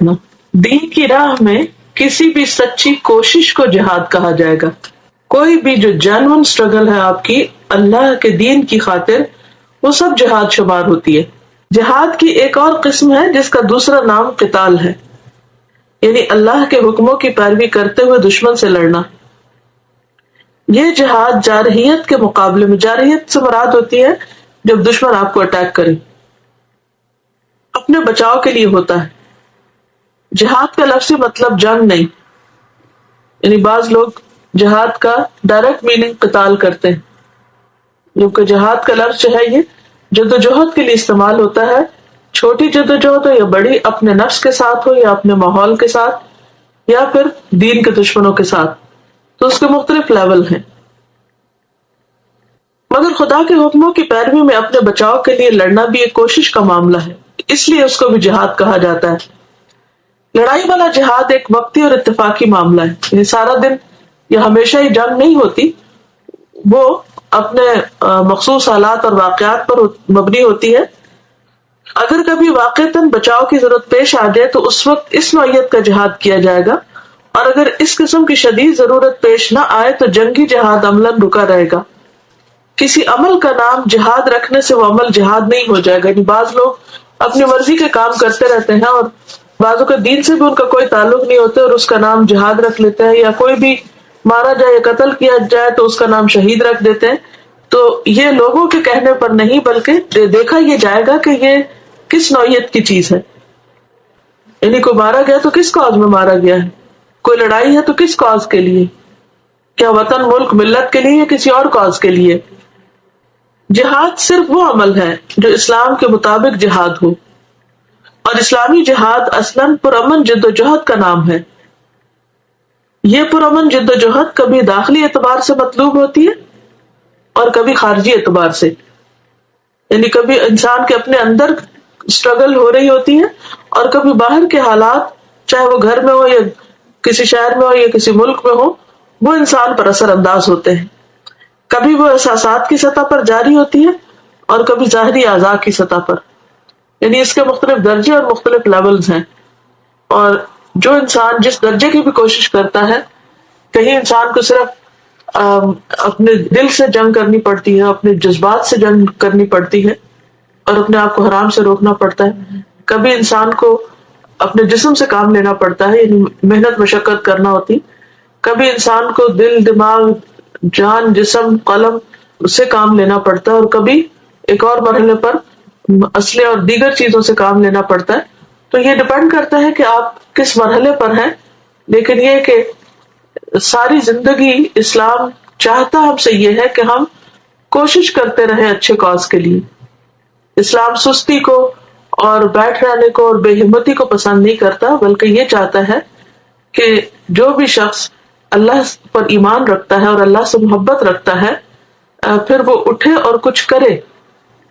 رکھنا. دین کی راہ میں کسی بھی سچی کوشش کو جہاد کہا جائے گا. کوئی بھی جو جینوئن اسٹرگل ہے آپ کی اللہ کے دین کی خاطر، وہ سب جہاد شمار ہوتی ہے. جہاد کی ایک اور قسم ہے جس کا دوسرا نام قتال ہے، یعنی اللہ کے حکموں کی پیروی کرتے ہوئے دشمن سے لڑنا. یہ جہاد جارحیت کے مقابلے میں، جارحیت سے مراد ہوتی ہے جب دشمن آپ کو اٹیک کرے، اپنے بچاؤ کے لیے ہوتا ہے. جہاد کا لفظی مطلب جنگ نہیں، یعنی بعض لوگ جہاد کا ڈائریکٹ میننگ قتال کرتے ہیں، جبکہ جہاد کا لفظ جو ہے یہ جدوجہد کے لیے استعمال ہوتا ہے. چھوٹی جدوجہد ہو یا بڑی، اپنے نفس کے ساتھ ہو یا اپنے ماحول کے ساتھ یا پھر دین کے دشمنوں کے ساتھ، تو اس کے مختلف لیول ہیں. مگر خدا کے حکموں کی پیروی میں اپنے بچاؤ کے لیے لڑنا بھی ایک کوشش کا معاملہ ہے، اس لیے اس کو بھی جہاد کہا جاتا ہے. لڑائی والا جہاد ایک وقتی اور اتفاقی معاملہ ہے، یعنی سارا دن یا ہمیشہ ہی جنگ نہیں ہوتی، وہ اپنے مخصوص حالات اور واقعات پر مبنی ہوتی ہے. اگر کبھی واقعتاً بچاؤ کی ضرورت پیش آ جائے تو اس وقت اس نوعیت کا جہاد کیا جائے گا، اور اگر اس قسم کی شدید ضرورت پیش نہ آئے تو جنگی جہاد عملاً رکا رہے گا. کسی عمل کا نام جہاد رکھنے سے وہ عمل جہاد نہیں ہو جائے گا. یعنی بعض لوگ اپنی مرضی کے کام کرتے رہتے ہیں اور بعضوں کا دین سے بھی ان کا کوئی تعلق نہیں ہوتا اور اس کا نام جہاد رکھ لیتے ہیں، یا کوئی بھی مارا جائے یا قتل کیا جائے تو اس کا نام شہید رکھ دیتے ہیں. تو یہ لوگوں کے کہنے پر نہیں، بلکہ دیکھا یہ جائے گا کہ یہ کس نوعیت کی چیز ہے. یعنی کوئی مارا گیا تو کس کاز میں مارا گیا ہے، کوئی لڑائی ہے تو کس کاز کے لیے، کیا وطن ملک ملت کے لیے یا کسی اور کاز کے لیے. جہاد صرف وہ عمل ہے جو اسلام کے مطابق جہاد ہو، اور اسلامی جہاد اصلاً پرامن جد و جہد کا نام ہے. یہ پرامن جد و جہد کبھی داخلی اعتبار سے مطلوب ہوتی ہے اور کبھی خارجی اعتبار سے، یعنی کبھی انسان کے اپنے اندر اسٹرگل ہو رہی ہوتی ہے اور کبھی باہر کے حالات، چاہے وہ گھر میں ہو یا کسی شہر میں ہو یا کسی ملک میں ہو، وہ انسان پر اثر انداز ہوتے ہیں. کبھی وہ احساسات کی سطح پر جاری ہوتی ہے اور کبھی ظاہری اعضاء کی سطح پر، یعنی اس کے مختلف درجے اور مختلف لیولز ہیں. اور جو انسان جس درجے کی بھی کوشش کرتا ہے، کہیں انسان کو صرف اپنے دل سے جنگ کرنی پڑتی ہے، اپنے جذبات سے جنگ کرنی پڑتی ہے اور اپنے آپ کو حرام سے روکنا پڑتا ہے. کبھی انسان کو اپنے جسم سے کام لینا پڑتا ہے، یعنی محنت مشقت کرنا ہوتی. کبھی انسان کو دل، دماغ، جان، جسم، قلم سے کام لینا پڑتا ہے، اور کبھی ایک اور مرحلے پر اسلحے اور دیگر چیزوں سے کام لینا پڑتا ہے. تو یہ ڈپینڈ کرتا ہے کہ آپ کس مرحلے پر ہیں. لیکن یہ کہ ساری زندگی اسلام چاہتا ہم سے یہ ہے کہ ہم کوشش کرتے رہیں اچھے کاز کے لیے. اسلام سستی کو اور بیٹھ رہنے کو اور بے ہمتی کو پسند نہیں کرتا، بلکہ یہ چاہتا ہے کہ جو بھی شخص اللہ پر ایمان رکھتا ہے اور اللہ سے محبت رکھتا ہے، پھر وہ اٹھے اور کچھ کرے.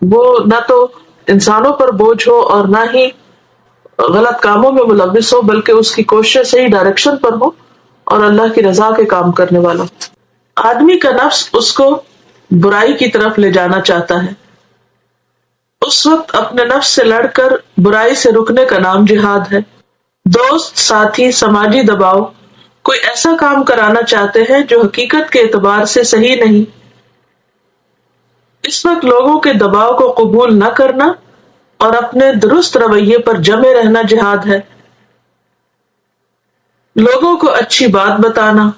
وہ نہ تو انسانوں پر بوجھ ہو اور نہ ہی غلط کاموں میں ملوث ہو، بلکہ اس کی کوشش صحیح ڈائریکشن پر ہو اور اللہ کی رضا کے کام کرنے والا. آدمی کا نفس اس کو برائی کی طرف لے جانا چاہتا ہے. اس وقت اپنے نفس سے لڑ کر برائی سے رکنے کا نام جہاد ہے. دوست، ساتھی، سماجی دباؤ کوئی ایسا کام کرانا چاہتے ہیں جو حقیقت کے اعتبار سے صحیح نہیں. اس وقت لوگوں کے دباؤ کو قبول نہ کرنا اور اپنے درست رویے پر جمے رہنا جہاد ہے. لوگوں کو اچھی بات بتانا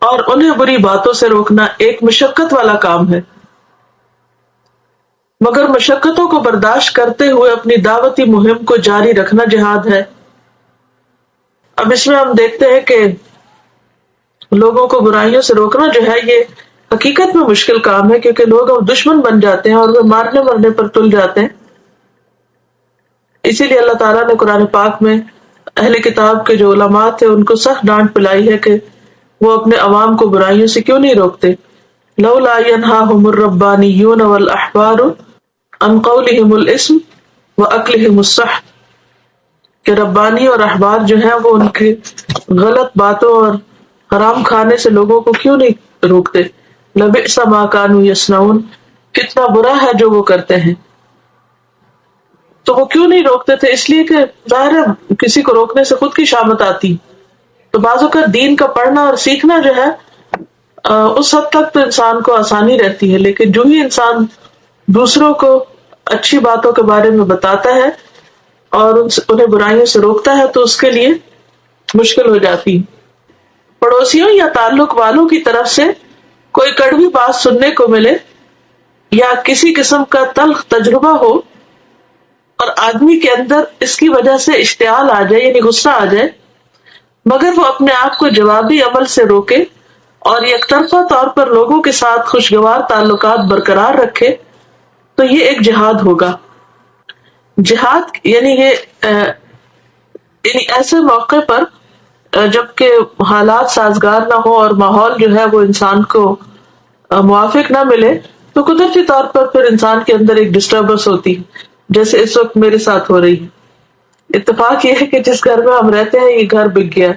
اور انہیں بری باتوں سے روکنا ایک مشقت والا کام ہے، مگر مشقتوں کو برداشت کرتے ہوئے اپنی دعوتی مہم کو جاری رکھنا جہاد ہے. اب اس میں ہم دیکھتے ہیں کہ لوگوں کو برائیوں سے روکنا جو ہے یہ حقیقت میں مشکل کام ہے، کیونکہ لوگ اب دشمن بن جاتے ہیں اور وہ مارنے مرنے پر تل جاتے ہیں. اسی لیے اللہ تعالیٰ نے قرآن پاک میں اہل کتاب کے جو علماء تھے ان کو سخت ڈانٹ پلائی ہے کہ وہ اپنے عوام کو برائیوں سے کیوں نہیں روکتے. لولا ينهاهم الربانيون والاحبار عن قولهم الاسم واكلهم السحت، کہ ربانی اور احبار جو ہیں وہ ان کی غلط باتوں اور حرام کھانے سے لوگوں کو کیوں نہیں روکتے. لبئس ما كانوا يصنعون، کتنا برا ہے جو وہ کرتے ہیں. تو وہ کیوں نہیں روکتے تھے؟ اس لیے کہ ظاہر ہے کسی کو روکنے سے خود کی شامت آتی. تو بعض اوقات دین کا پڑھنا اور سیکھنا جو ہے اس حد تک تو انسان کو آسانی رہتی ہے، لیکن جو ہی انسان دوسروں کو اچھی باتوں کے بارے میں بتاتا ہے اور انہیں برائیوں سے روکتا ہے تو اس کے لیے مشکل ہو جاتی. پڑوسیوں یا تعلق والوں کی طرف سے کوئی کڑوی بات سننے کو ملے یا کسی قسم کا تلخ تجربہ ہو اور آدمی کے اندر اس کی وجہ سے اشتعال آ جائے، یعنی غصہ آ جائے، مگر وہ اپنے آپ کو جوابی عمل سے روکے اور یک طرفہ طور پر لوگوں کے ساتھ خوشگوار تعلقات برقرار رکھے، تو یہ ایک جہاد ہوگا. جہاد یعنی یعنی ایسے موقع پر جبکہ حالات سازگار نہ ہو اور ماحول جو ہے وہ انسان کو موافق نہ ملے، تو قدرتی طور پر پھر انسان کے اندر ایک ڈسٹربنس ہوتی، جیسے اس وقت میرے ساتھ ہو رہی ہے. اتفاق یہ ہے کہ جس گھر میں ہم رہتے ہیں یہ گھر بک گیا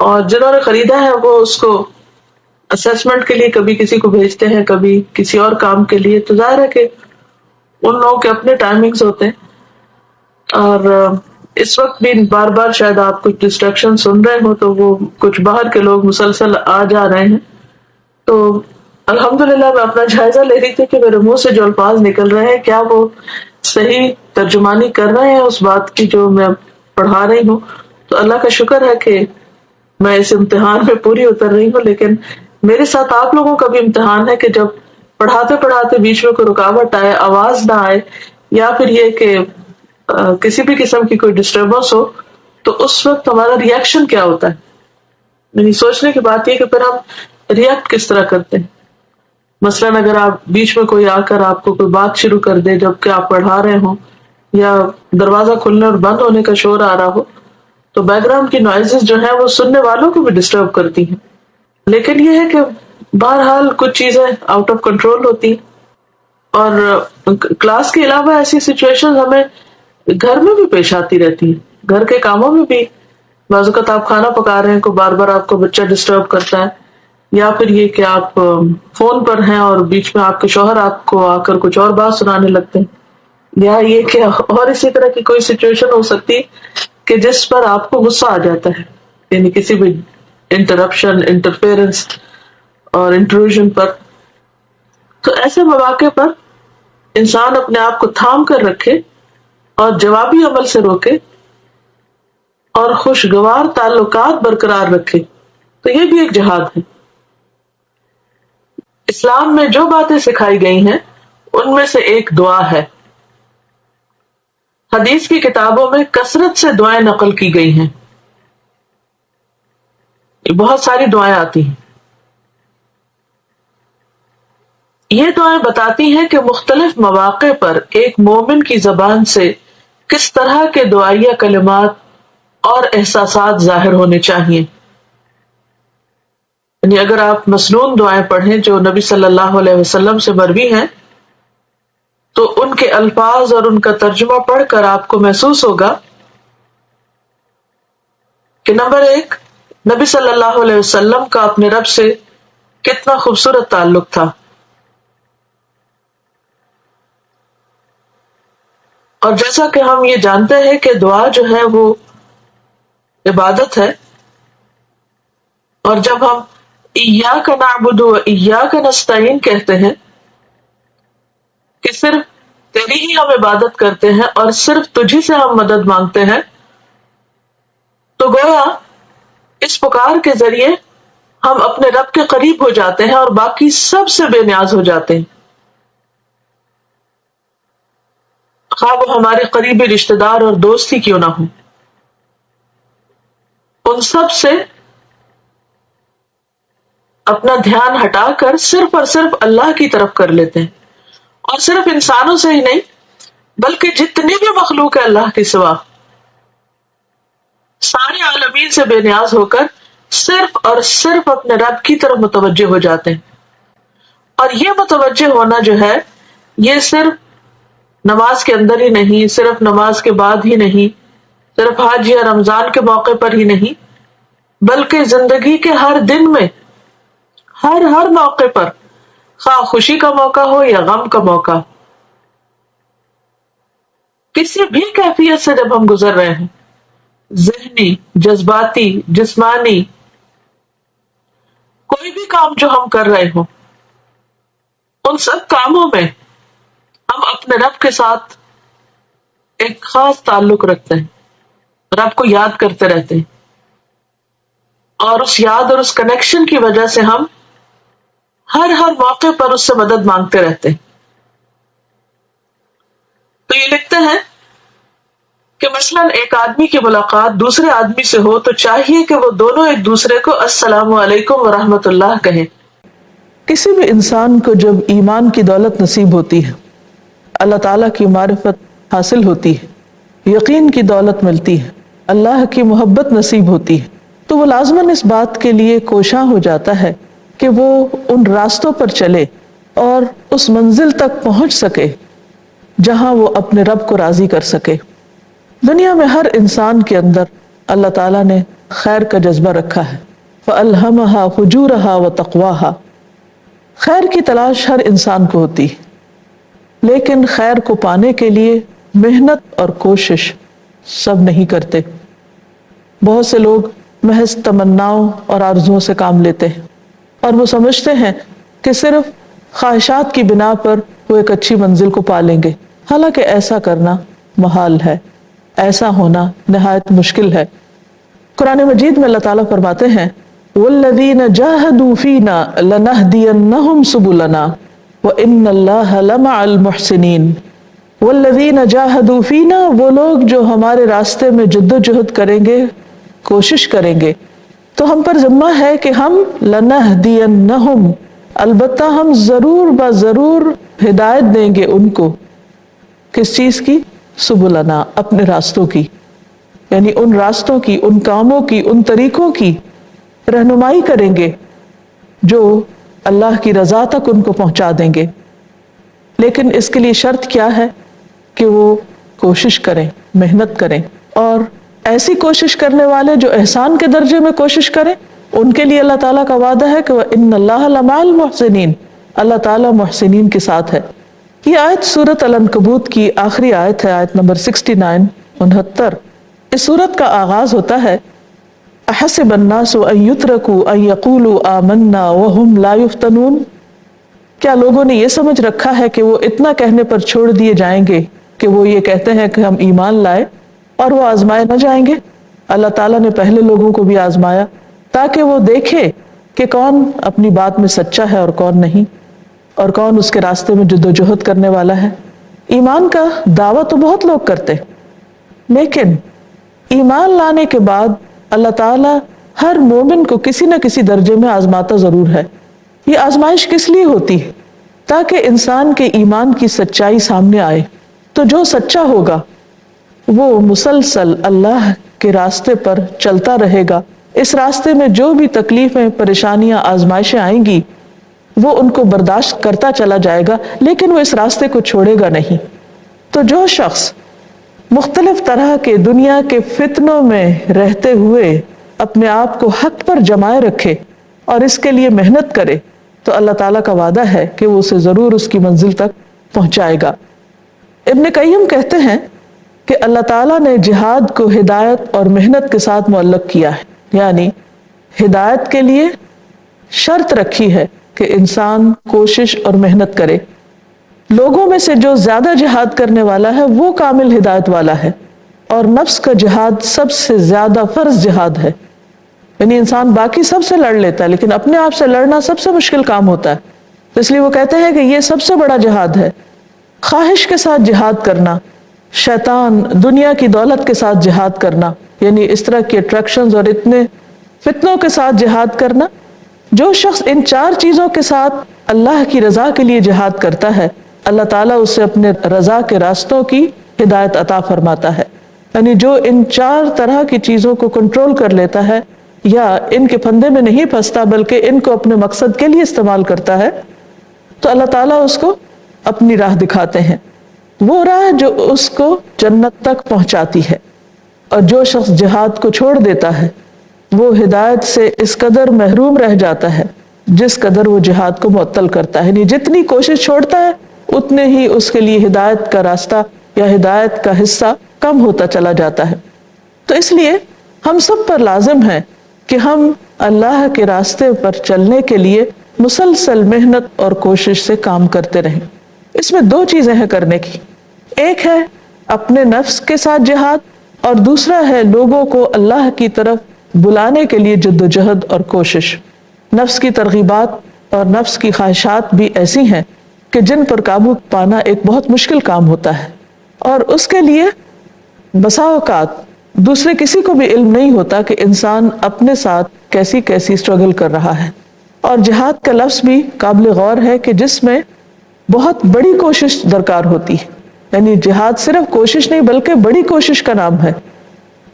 اور جنہوں نے خریدا ہے وہ اس کو اسیسمنٹ کے لیے کبھی کسی کو بھیجتے ہیں، کبھی کسی اور کام کے لیے. تو ظاہر ہے کہ ان لوگوں کے اپنے ٹائمنگز ہوتے ہیں، اور اس وقت بھی بار بار شاید آپ کچھ ڈسٹریکشن سن رہے ہو تو وہ کچھ باہر کے لوگ مسلسل آ جا رہے ہیں. تو الحمدللہ میں اپنا جائزہ لے رہی تھی کہ میرے منہ سے جو الفاظ نکل رہے ہیں کیا وہ صحیح ترجمانی کر رہے ہیں اس بات کی جو میں پڑھا رہی ہوں. تو اللہ کا شکر ہے کہ میں اس امتحان میں پوری اتر رہی ہوں، لیکن میرے ساتھ آپ لوگوں کا بھی امتحان ہے کہ جب پڑھاتے پڑھاتے بیچ میں کوئی رکاوٹ آئے، آواز نہ آئے، یا پھر یہ کہ کسی بھی قسم کی کوئی ڈسٹربنس ہو، تو اس وقت ہمارا ری ایکشن کیا ہوتا ہے. یعنی سوچنے کی بات یہ کہ پھر ہم ری ایکٹ کس طرح کرتے ہیں. مثلاً اگر آپ بیچ میں کوئی آ کر آپ کو کوئی بات شروع کر دے جبکہ آپ پڑھا رہے ہوں، یا دروازہ کھلنے اور بند ہونے کا شور آ رہا ہو، تو بیک گراؤنڈ کی نوائزز جو ہیں وہ سننے والوں کو بھی ڈسٹرب کرتی ہیں. لیکن یہ ہے کہ بہرحال کچھ چیزیں آؤٹ آف کنٹرول ہوتی ہیں. اور کلاس کے علاوہ ایسی سچویشن ہمیں گھر میں بھی پیش آتی رہتی ہیں. گھر کے کاموں میں بھی بعض اوقات آپ کھانا پکا رہے ہیں، کو بار بار آپ کو بچہ ڈسٹرب کرتا ہے، یا پھر یہ کہ آپ فون پر ہیں اور بیچ میں آپ کے شوہر آپ کو آ کر کچھ اور بات سنانے لگتے ہیں، یا یہ کہ اور اسی طرح کی کوئی سچویشن ہو سکتی کہ جس پر آپ کو غصہ آ جاتا ہے، یعنی کسی بھی انٹرپشن، انٹرفیئرنس اور انٹروژن پر. تو ایسے مواقع پر انسان اپنے آپ کو تھام کر رکھے اور جوابی عمل سے روکے اور خوشگوار تعلقات برقرار رکھے، تو یہ بھی ایک جہاد ہے. اسلام میں جو باتیں سکھائی گئی ہیں ان میں سے ایک دعا ہے. حدیث کی کتابوں میں کثرت سے دعائیں نقل کی گئی ہیں، بہت ساری دعائیں آتی ہیں. یہ دعائیں بتاتی ہیں کہ مختلف مواقع پر ایک مومن کی زبان سے کس طرح کے دعائیہ کلمات اور احساسات ظاہر ہونے چاہیے. یعنی اگر آپ مسنون دعائیں پڑھیں جو نبی صلی اللہ علیہ وسلم سے مروی ہیں، تو ان کے الفاظ اور ان کا ترجمہ پڑھ کر آپ کو محسوس ہوگا کہ نمبر ایک، نبی صلی اللہ علیہ وسلم کا اپنے رب سے کتنا خوبصورت تعلق تھا، اور جیسا کہ ہم یہ جانتے ہیں کہ دعا جو ہے وہ عبادت ہے، اور جب ہم ایاک نعبد و ایاک نستعین کہتے ہیں کہ صرف تیری ہی ہم عبادت کرتے ہیں اور صرف تجھی سے ہم مدد مانگتے ہیں، تو گویا اس پکار کے ذریعے ہم اپنے رب کے قریب ہو جاتے ہیں اور باقی سب سے بے نیاز ہو جاتے ہیں، خواہ وہ ہمارے قریبی رشتہ دار اور دوست ہی کیوں نہ ہوں. ان سب سے اپنا دھیان ہٹا کر صرف اور صرف اللہ کی طرف کر لیتے ہیں، اور صرف انسانوں سے ہی نہیں بلکہ جتنی بھی مخلوق ہے اللہ کے سوا، سارے عالمین سے بے نیاز ہو کر صرف اور صرف اپنے رب کی طرف متوجہ ہو جاتے ہیں. اور یہ متوجہ ہونا جو ہے یہ صرف نماز کے اندر ہی نہیں، صرف نماز کے بعد ہی نہیں، صرف حج یا رمضان کے موقع پر ہی نہیں، بلکہ زندگی کے ہر دن میں، ہر موقع پر، خواہ خوشی کا موقع ہو یا غم کا موقع. کسی بھی کیفیت سے جب ہم گزر رہے ہیں، ذہنی، جذباتی، جسمانی، کوئی بھی کام جو ہم کر رہے ہوں، ان سب کاموں میں ہم اپنے رب کے ساتھ ایک خاص تعلق رکھتے ہیں، رب کو یاد کرتے رہتے ہیں، اور اس یاد اور اس کنیکشن کی وجہ سے ہم ہر موقع پر اس سے مدد مانگتے رہتے ہیں۔ تو یہ لکھتے ہیں کہ مثلاً ایک آدمی کی ملاقات دوسرے آدمی سے ہو تو چاہیے کہ وہ دونوں ایک دوسرے کو السلام علیکم ورحمۃ اللہ کہیں۔ کسی بھی انسان کو جب ایمان کی دولت نصیب ہوتی ہے، اللہ تعالیٰ کی معرفت حاصل ہوتی ہے، یقین کی دولت ملتی ہے، اللہ کی محبت نصیب ہوتی ہے، تو وہ لازماً اس بات کے لیے کوشاں ہو جاتا ہے کہ وہ ان راستوں پر چلے اور اس منزل تک پہنچ سکے جہاں وہ اپنے رب کو راضی کر سکے۔ دنیا میں ہر انسان کے اندر اللہ تعالیٰ نے خیر کا جذبہ رکھا ہے، فَأَلْهَمَهَا فُجُورَهَا وَتَقْوَاهَا۔ خیر کی تلاش ہر انسان کو ہوتی ہے، لیکن خیر کو پانے کے لیے محنت اور کوشش سب نہیں کرتے۔ بہت سے لوگ محض تمناؤں اور آرزوؤں سے کام لیتے ہیں، اور وہ سمجھتے ہیں کہ صرف خواہشات کی بنا پر وہ ایک اچھی منزل کو پا لیں گے، حالانکہ ایسا کرنا محال ہے، ایسا ہونا نہایت مشکل ہے۔ قرآن مجید میں اللہ تعالیٰ فرماتے ہیں وَالَّذِينَ جَاهَدُوا فِينَا لَنَهْدِيَنَّهُمْ سُبُلَنَا وَإِنَّ اللَّهَ لَمَعَ الْمُحْسِنِينَ۔ وَالَّذِينَ جَاهَدُوا فِينَا، وہ لوگ جو ہمارے راستے میں جد و جہد کریں گے، کوشش کریں گے، تو ہم پر ذمہ ہے کہ ہم لَنَهْدِيَنَّهُمْ، البتہ ہم ضرور ضرور ہدایت دیں گے ان کو۔ کس چیز کی؟ سبلنا، اپنے راستوں کی، یعنی ان راستوں کی، ان کاموں کی، ان طریقوں کی رہنمائی کریں گے جو اللہ کی رضا تک ان کو پہنچا دیں گے۔ لیکن اس کے لیے شرط کیا ہے؟ کہ وہ کوشش کریں، محنت کریں، اور ایسی کوشش کرنے والے جو احسان کے درجے میں کوشش کریں، ان کے لیے اللہ تعالیٰ کا وعدہ ہے کہ وَإِنَّ اللَّهَ لَمَعَ الْمُحْسِنِينَ، اللہ تعالیٰ محسنین کے ساتھ ہے۔ یہ آیت سورۃ العنکبوت کی آخری آیت ہے، آیت نمبر 69۔ اس سورت کا آغاز ہوتا ہے احسب الناس ان یترکوا ان یقولوا آمنا وهم لا یفتنون۔ کیا لوگوں نے یہ سمجھ رکھا ہے کہ وہ اتنا کہنے پر چھوڑ دیے جائیں گے کہ وہ یہ کہتے ہیں کہ ہم ایمان لائے اور وہ آزمائے نہ جائیں گے؟ اللہ تعالیٰ نے پہلے لوگوں کو بھی آزمایا تاکہ وہ دیکھے کہ کون اپنی بات میں سچا ہے اور کون نہیں، اور کون اس کے راستے میں جد و جہد کرنے والا ہے۔ ایمان کا دعویٰ تو بہت لوگ کرتے، لیکن ایمان لانے کے بعد اللہ تعالیٰ ہر مومن کو کسی نہ کسی درجے میں آزماتا ضرور ہے۔ یہ آزمائش کس لیے ہوتی ہے؟ تاکہ انسان کے ایمان کی سچائی سامنے آئے، تو جو سچا ہوگا وہ مسلسل اللہ کے راستے پر چلتا رہے گا۔ اس راستے میں جو بھی تکلیفیں، پریشانیاں، آزمائشیں آئیں گی وہ ان کو برداشت کرتا چلا جائے گا، لیکن وہ اس راستے کو چھوڑے گا نہیں۔ تو جو شخص مختلف طرح کے دنیا کے فتنوں میں رہتے ہوئے اپنے آپ کو حق پر جمائے رکھے اور اس کے لیے محنت کرے، تو اللہ تعالیٰ کا وعدہ ہے کہ وہ اسے ضرور اس کی منزل تک پہنچائے گا۔ ابن قیم کہتے ہیں کہ اللہ تعالیٰ نے جہاد کو ہدایت اور محنت کے ساتھ معلق کیا ہے، یعنی ہدایت کے لیے شرط رکھی ہے کہ انسان کوشش اور محنت کرے۔ لوگوں میں سے جو زیادہ جہاد کرنے والا ہے وہ کامل ہدایت والا ہے، اور نفس کا جہاد سب سے زیادہ فرض جہاد ہے، یعنی انسان باقی سب سے لڑ لیتا ہے لیکن اپنے آپ سے لڑنا سب سے مشکل کام ہوتا ہے، اس لیے وہ کہتے ہیں کہ یہ سب سے بڑا جہاد ہے۔ خواہش کے ساتھ جہاد کرنا، شیطان، دنیا کی دولت کے ساتھ جہاد کرنا، یعنی اس طرح کی اٹریکشنز اور اتنے فتنوں کے ساتھ جہاد کرنا، جو شخص ان چار چیزوں کے ساتھ اللہ کی رضا کے لیے جہاد کرتا ہے، اللہ تعالیٰ اسے اپنے رضا کے راستوں کی ہدایت عطا فرماتا ہے۔ یعنی جو ان چار طرح کی چیزوں کو کنٹرول کر لیتا ہے یا ان کے پھندے میں نہیں پھنستا بلکہ ان کو اپنے مقصد کے لیے استعمال کرتا ہے، تو اللہ تعالیٰ اس کو اپنی راہ دکھاتے ہیں، وہ راہ جو اس کو جنت تک پہنچاتی ہے۔ اور جو شخص جہاد کو چھوڑ دیتا ہے وہ ہدایت سے اس قدر محروم رہ جاتا ہے جس قدر وہ جہاد کو معطل کرتا ہے، یعنی جتنی کوشش چھوڑتا ہے اتنے ہی اس کے لیے ہدایت کا راستہ یا ہدایت کا حصہ کم ہوتا چلا جاتا ہے۔ تو اس لیے ہم سب پر لازم ہے کہ ہم اللہ کے راستے پر چلنے کے لیے مسلسل محنت اور کوشش سے کام کرتے رہیں۔ اس میں دو چیزیں ہیں کرنے کی، ایک ہے اپنے نفس کے ساتھ جہاد، اور دوسرا ہے لوگوں کو اللہ کی طرف بلانے کے لیے جدوجہد اور کوشش۔ نفس کی ترغیبات اور نفس کی خواہشات بھی ایسی ہیں کہ جن پر قابو پانا ایک بہت مشکل کام ہوتا ہے، اور اس کے لیے بسا اوقات دوسرے کسی کو بھی علم نہیں ہوتا کہ انسان اپنے ساتھ کیسی کیسی اسٹرگل کر رہا ہے۔ اور جہاد کا لفظ بھی قابل غور ہے کہ جس میں بہت بڑی کوشش درکار ہوتی ہے، یعنی جہاد صرف کوشش نہیں بلکہ بڑی کوشش کا نام ہے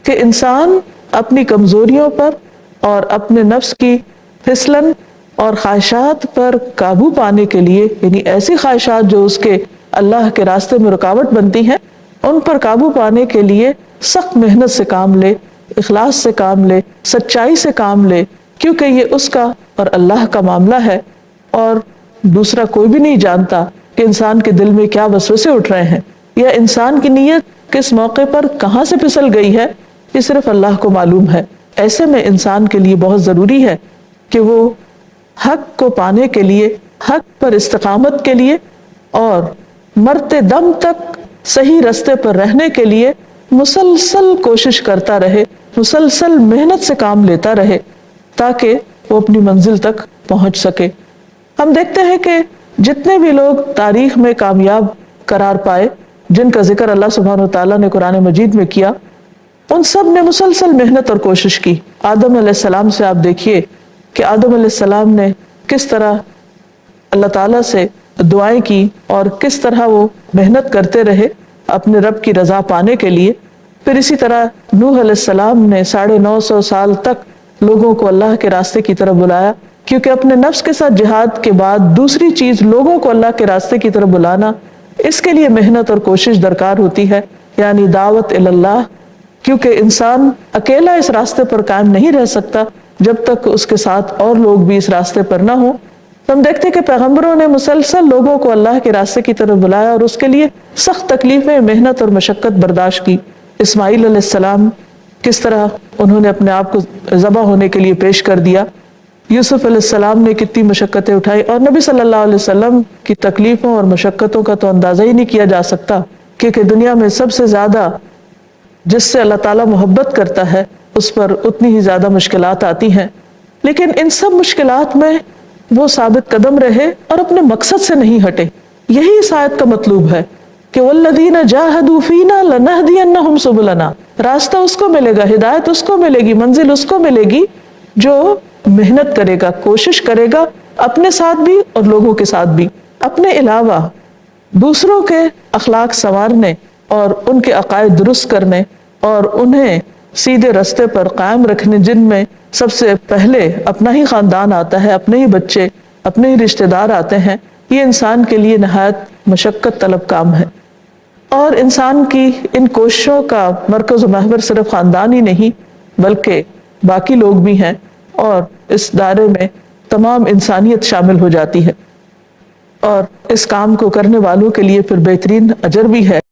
کہ انسان اپنی کمزوریوں پر اور اپنے نفس کی پھسلن اور خواہشات پر قابو پانے کے لیے، یعنی ایسی خواہشات جو اس کے اللہ کے راستے میں رکاوٹ بنتی ہیں، ان پر قابو پانے کے لیے سخت محنت سے کام لے، اخلاص سے کام لے، سچائی سے کام لے، کیونکہ یہ اس کا اور اللہ کا معاملہ ہے، اور دوسرا کوئی بھی نہیں جانتا کہ انسان کے دل میں کیا وسوسے اٹھ رہے ہیں یا انسان کی نیت کس موقع پر کہاں سے پھسل گئی ہے، یہ صرف اللہ کو معلوم ہے۔ ایسے میں انسان کے لیے بہت ضروری ہے کہ وہ حق کو پانے کے لیے، حق پر استقامت کے لیے اور مرتے دم تک صحیح راستے پر رہنے کے لیے مسلسل کوشش کرتا رہے، مسلسل محنت سے کام لیتا رہے تاکہ وہ اپنی منزل تک پہنچ سکے۔ ہم دیکھتے ہیں کہ جتنے بھی لوگ تاریخ میں کامیاب قرار پائے، جن کا ذکر اللہ سبحانہ وتعالیٰ نے قرآن مجید میں کیا، ان سب نے مسلسل محنت اور کوشش کی۔ آدم علیہ السلام سے آپ دیکھیے کہ آدم علیہ السلام نے کس طرح اللہ تعالیٰ سے دعائیں کی اور کس طرح وہ محنت کرتے رہے اپنے رب کی رضا پانے کے لیے۔ پھر اسی طرح نوح علیہ السلام نے 950 سال تک لوگوں کو اللہ کے راستے کی طرف بلایا، کیونکہ اپنے نفس کے ساتھ جہاد کے بعد دوسری چیز لوگوں کو اللہ کے راستے کی طرف بلانا، اس کے لیے محنت اور کوشش درکار ہوتی ہے، یعنی دعوت اللہ، کیونکہ انسان اکیلا اس راستے پر قائم نہیں رہ سکتا جب تک اس کے ساتھ اور لوگ بھی اس راستے پر نہ ہوں۔ تو ہم دیکھتے کہ پیغمبروں نے مسلسل لوگوں کو اللہ کے راستے کی طرف بلایا اور اس کے لیے سخت تکلیفیں، محنت اور مشقت برداشت کی۔ اسماعیل علیہ السلام کس طرح انہوں نے اپنے آپ کو ذبح ہونے کے لیے پیش کر دیا، یوسف علیہ السلام نے کتنی مشقتیں اٹھائی، اور نبی صلی اللہ علیہ وسلم کی تکلیفوں اور مشقتوں کا تو اندازہ ہی نہیں کیا جا سکتا، کیونکہ دنیا میں سب سے زیادہ جس سے اللہ تعالیٰ محبت کرتا ہے اس پر اتنی ہی زیادہ مشکلات آتی ہیں، لیکن ان سب مشکلات میں وہ ثابت قدم رہے اور اپنے مقصد سے نہیں ہٹے۔ یہی اس آیت کا مطلوب ہے کہ والذین جاہدوا فینا لنہدینہم سبلنا، راستہ اس کو ملے گا، ہدایت اس کو ملے گی، منزل اس کو ملے گی جو محنت کرے گا، کوشش کرے گا، اپنے ساتھ بھی اور لوگوں کے ساتھ بھی، اپنے علاوہ دوسروں کے اخلاق سنوارنے اور ان کے عقائد درست کرنے اور انہیں سیدھے راستے پر قائم رکھنے، جن میں سب سے پہلے اپنا ہی خاندان آتا ہے، اپنے ہی بچے، اپنے ہی رشتہ دار آتے ہیں۔ یہ انسان کے لیے نہایت مشقت طلب کام ہے، اور انسان کی ان کوششوں کا مرکز و محور صرف خاندان ہی نہیں بلکہ باقی لوگ بھی ہیں، اور اس دائرے میں تمام انسانیت شامل ہو جاتی ہے، اور اس کام کو کرنے والوں کے لیے پھر بہترین اجر بھی ہے۔